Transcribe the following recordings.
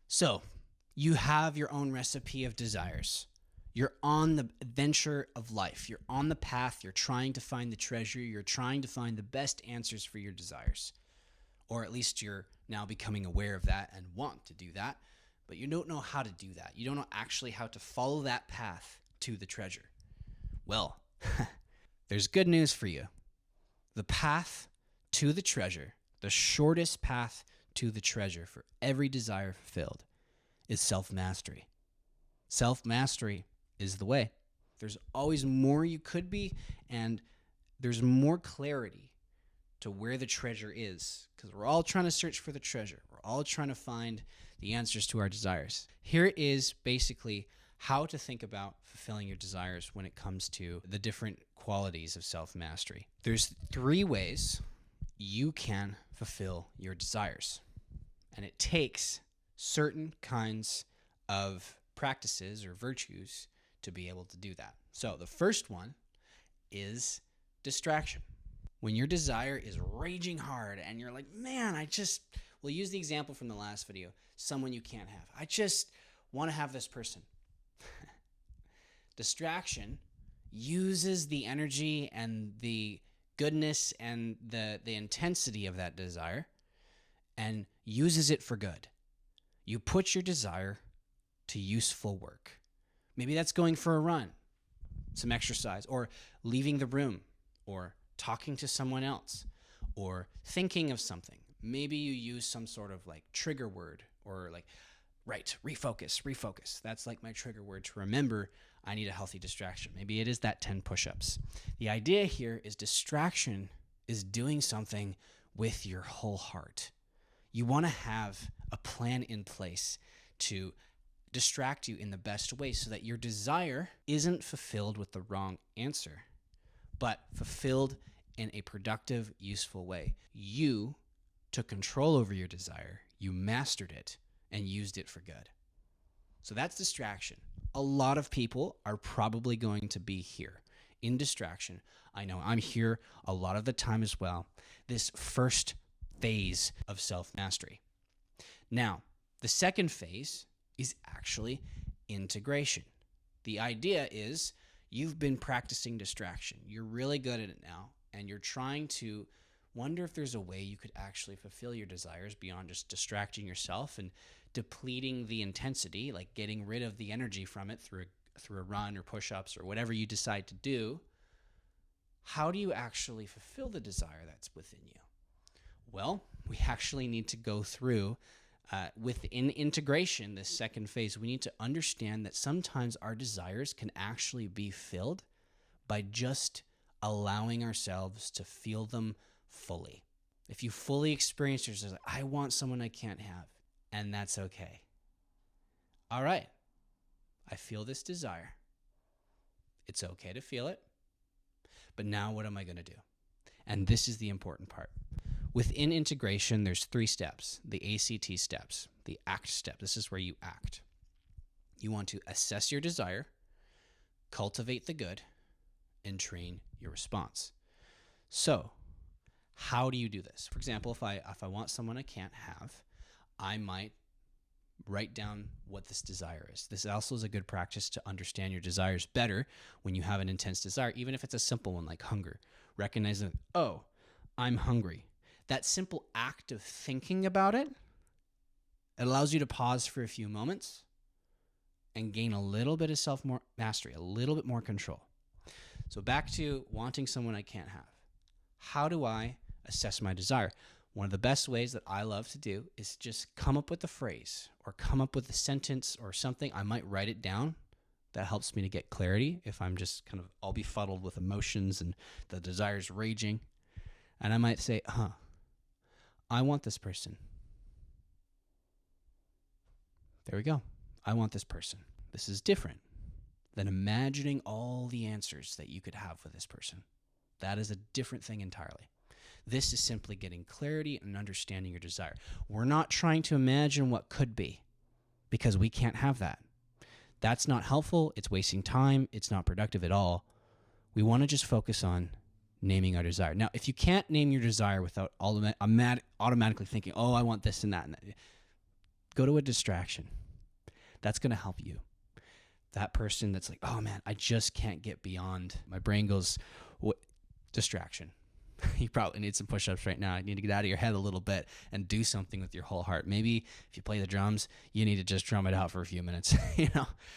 So you have your own recipe of desires. You're on the adventure of life. You're on the path. You're trying to find the treasure. You're trying to find the best answers for your desires. Or at least you're now becoming aware of that and want to do that. But you don't know how to do that. You don't know actually how to follow that path to the treasure. Well, there's good news for you. The path to the treasure, the shortest path to the treasure for every desire fulfilled, is self-mastery. Self-mastery is the way. There's always more you could be, and there's more clarity to where the treasure is, because we're all trying to search for the treasure. We're all trying to find the answers to our desires. Here is basically how to think about fulfilling your desires when it comes to the different qualities of self-mastery. There's 3 ways you can fulfill your desires, and it takes certain kinds of practices or virtues to be able to do that. So the first one is distraction. When your desire is raging hard and you're like, man, we'll use the example from the last video, someone you can't have. I just want to have this person. Distraction uses the energy and the goodness and the intensity of that desire and uses it for good. You put your desire to useful work. Maybe that's going for a run, some exercise, or leaving the room, or talking to someone else, or thinking of something. Maybe you use some sort of like trigger word, or like, right, refocus. That's like my trigger word to remember I need a healthy distraction. Maybe it is that 10 push-ups. The idea here is distraction is doing something with your whole heart. You want to have a plan in place to distract you in the best way so that your desire isn't fulfilled with the wrong answer, but fulfilled in a productive, useful way. You took control over your desire, you mastered it, and used it for good. So that's distraction. A lot of people are probably going to be here in distraction. I know I'm here a lot of the time as well. This first phase of self-mastery. Now, the second phase is actually integration. The idea is you've been practicing distraction. You're really good at it now, and you're trying to wonder if there's a way you could actually fulfill your desires beyond just distracting yourself and depleting the intensity, like getting rid of the energy from it through a run or push-ups or whatever you decide to do. How do you actually fulfill the desire that's within you? Well, we actually need to go through within integration, this second phase. We need to understand that sometimes our desires can actually be filled by just allowing ourselves to feel them fully. If you fully experience your desire, I want someone I can't have, and that's okay. All right, I feel this desire. It's okay to feel it, but now what am I going to do? And this is the important part. Within integration, there's 3 steps, the ACT steps, the ACT step. This is where you act. You want to assess your desire, cultivate the good, and train your response. So, how do you do this? For example, if I want someone I can't have, I might write down what this desire is. This also is a good practice to understand your desires better when you have an intense desire, even if it's a simple one like hunger. Recognizing, oh, I'm hungry. That simple act of thinking about it, it allows you to pause for a few moments and gain a little bit of self-mastery, a little bit more control. So back to wanting someone I can't have. How do I assess my desire? One of the best ways that I love to do is just come up with a phrase or come up with a sentence or something. I might write it down. That helps me to get clarity if I'm just kind of all befuddled with emotions and the desire's raging. And I might say, I want this person. There we go. I want this person. This is different than imagining all the answers that you could have with this person. That is a different thing entirely. This is simply getting clarity and understanding your desire. We're not trying to imagine what could be because we can't have that. That's not helpful. It's wasting time. It's not productive at all. We want to just focus on naming our desire. Now, if you can't name your desire without automatically thinking, oh, I want this and that, Go to a distraction. That's going to help you. That person that's like, oh man, I just can't get beyond. My brain goes, what? Distraction. You probably need some push-ups right now. You need to get out of your head a little bit and do something with your whole heart. Maybe if you play the drums, you need to just drum it out for a few minutes.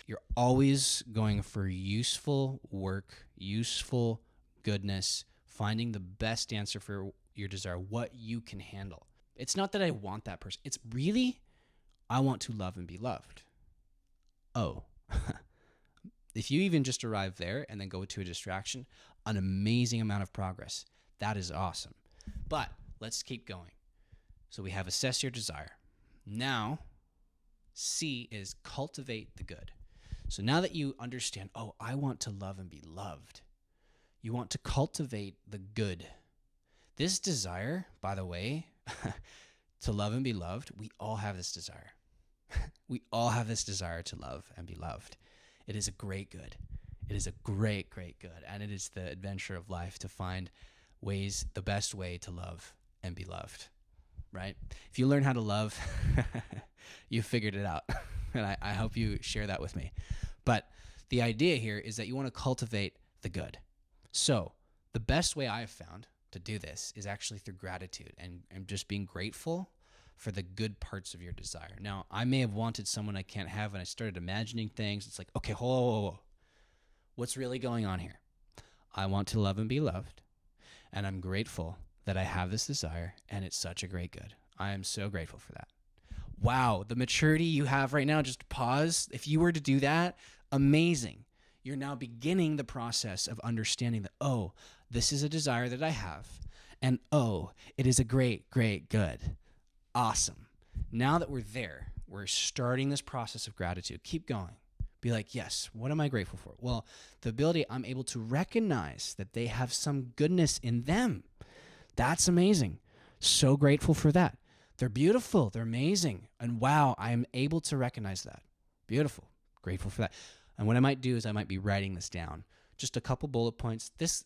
You're always going for useful work, useful goodness, finding the best answer for your desire, what you can handle. It's not that I want that person. It's really, I want to love and be loved. Oh, if you even just arrive there and then go to a distraction, an amazing amount of progress. That is awesome. But let's keep going. So we have assess your desire. Now, C is cultivate the good. So now that you understand, oh, I want to love and be loved, you want to cultivate the good. This desire, by the way, to love and be loved, we all have this desire. We all have this desire to love and be loved. It is a great good. It is a great, great good. And it is the adventure of life to find ways, the best way to love and be loved, right? If you learn how to love, you figured it out. And I hope you share that with me. But the idea here is that you want to cultivate the good. So the best way I've found to do this is actually through gratitude and just being grateful for the good parts of your desire. Now, I may have wanted someone I can't have, and I started imagining things. It's like, okay, whoa. What's really going on here? I want to love and be loved. And I'm grateful that I have this desire, and it's such a great good. I am so grateful for that. Wow, the maturity you have right now, just pause. If you were to do that, amazing. You're now beginning the process of understanding that, oh, this is a desire that I have, and oh, it is a great, great good. Awesome. Now that we're there, we're starting this process of gratitude. Keep going. Be like, yes, what am I grateful for? Well, the ability I'm able to recognize that they have some goodness in them. That's amazing. So grateful for that. They're beautiful. They're amazing. And wow, I am able to recognize that. Beautiful. Grateful for that. And what I might do is I might be writing this down. Just a couple bullet points. This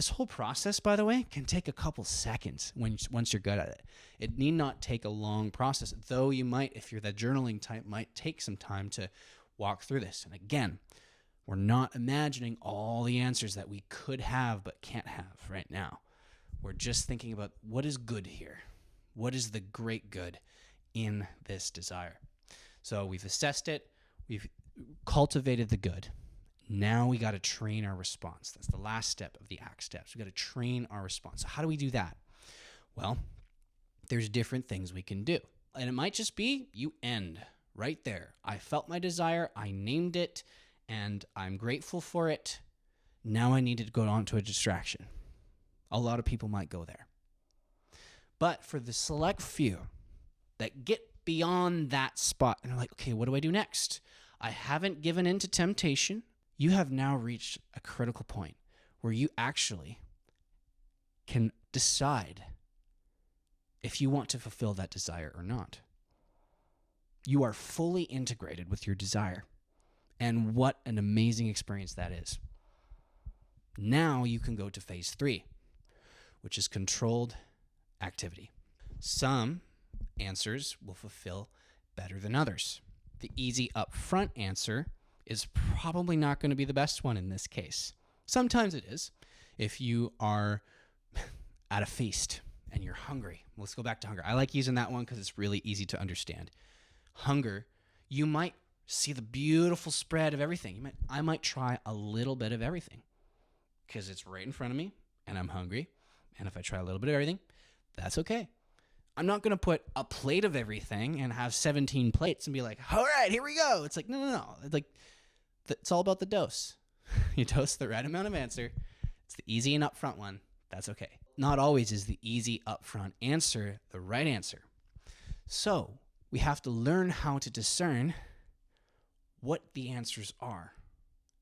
whole process, by the way, can take a couple seconds once you're good at it. It need not take a long process, though you might, if you're the journaling type, might take some time to walk through this. And again, we're not imagining all the answers that we could have but can't have right now. We're just thinking about what is good here. What is the great good in this desire? So we've assessed it. We've cultivated the good. Now we got to train our response. That's the last step of the ACT steps. We got to train our response. So how do we do that? Well, there's different things we can do. And it might just be you end right there. I felt my desire, I named it, and I'm grateful for it. Now I need to go on to a distraction. A lot of people might go there. But for the select few that get beyond that spot and are like, okay, what do I do next? I haven't given in to temptation. You have now reached a critical point where you actually can decide if you want to fulfill that desire or not. You are fully integrated with your desire. And what an amazing experience that is. Now you can go to phase 3, which is controlled activity. Some answers will fulfill better than others. The easy upfront answer is probably not going to be the best one in this case. Sometimes it is. If you are at a feast and you're hungry. Let's go back to hunger. I like using that one because it's really easy to understand. Hunger, you might see the beautiful spread of everything. I might try a little bit of everything because it's right in front of me and I'm hungry. And if I try a little bit of everything, that's okay. I'm not going to put a plate of everything and have 17 plates and be like, all right, here we go. It's like, no. It's like, it's all about the dose. You dose the right amount of answer. It's the easy and upfront one. That's okay. Not always is the easy upfront answer the right answer. So we have to learn how to discern what the answers are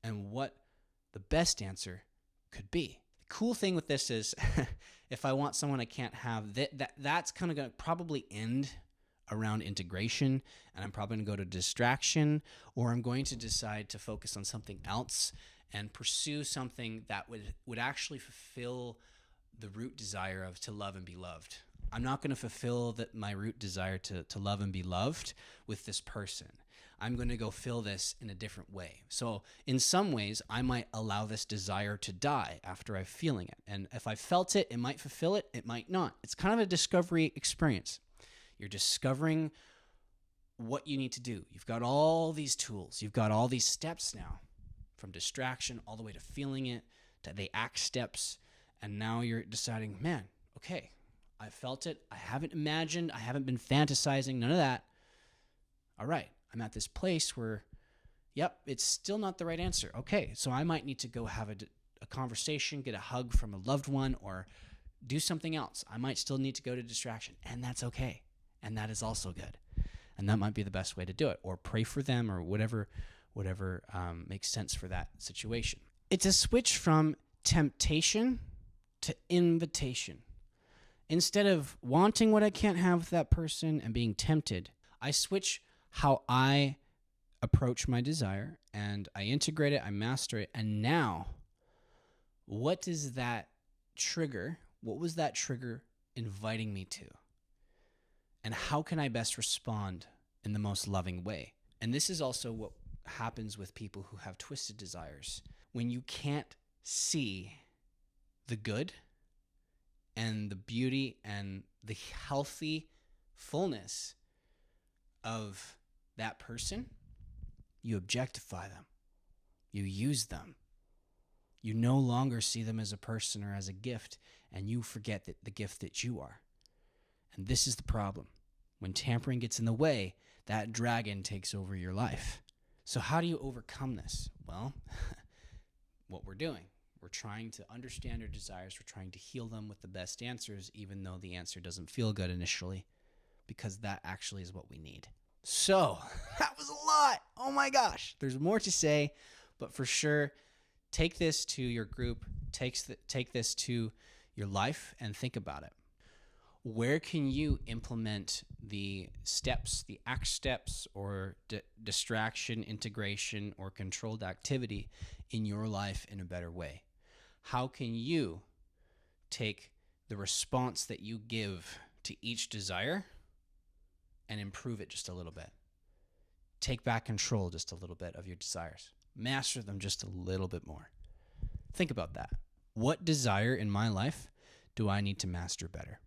and what the best answer could be. The cool thing with this is if I want someone I can't have, that's kind of going to probably end around integration, and I'm probably going to go to distraction, or I'm going to decide to focus on something else and pursue something that would actually fulfill the root desire of to love and be loved. I'm not going to fulfill my root desire to love and be loved with this person. I'm going to go fill this in a different way. So in some ways, I might allow this desire to die after I'm feeling it. And if I felt it, it might fulfill it, it might not. It's kind of a discovery experience. You're discovering what you need to do. You've got all these tools. You've got all these steps now, from distraction all the way to feeling it, to the act steps. And now you're deciding, man, okay, I felt it. I haven't imagined. I haven't been fantasizing. None of that. All right. I'm at this place where, yep, it's still not the right answer. Okay, so I might need to go have a conversation, get a hug from a loved one, or do something else. I might still need to go to distraction, and that's okay. And that is also good. And that might be the best way to do it, or pray for them, or whatever makes sense for that situation. It's a switch from temptation to invitation. Instead of wanting what I can't have with that person and being tempted, I switch how I approach my desire, and I integrate it, I master it, and now, what does that trigger? What was that trigger inviting me to? And how can I best respond in the most loving way? And this is also what happens with people who have twisted desires. When you can't see the good and the beauty and the healthy fullness of that person, you objectify them. You use them. You no longer see them as a person or as a gift, and you forget the gift that you are. And this is the problem. When tampering gets in the way, that dragon takes over your life. So how do you overcome this? Well, what we're doing. We're trying to understand our desires. We're trying to heal them with the best answers, even though the answer doesn't feel good initially, because that actually is what we need. So that was a lot. Oh my gosh. There's more to say, but for sure, take this to your group, take this to your life, and think about it. Where can you implement the steps, the act steps, or distraction, integration, or controlled activity in your life in a better way? How can you take the response that you give to each desire and improve it just a little bit? Take back control just a little bit of your desires. Master them just a little bit more. Think about that. What desire in my life do I need to master better?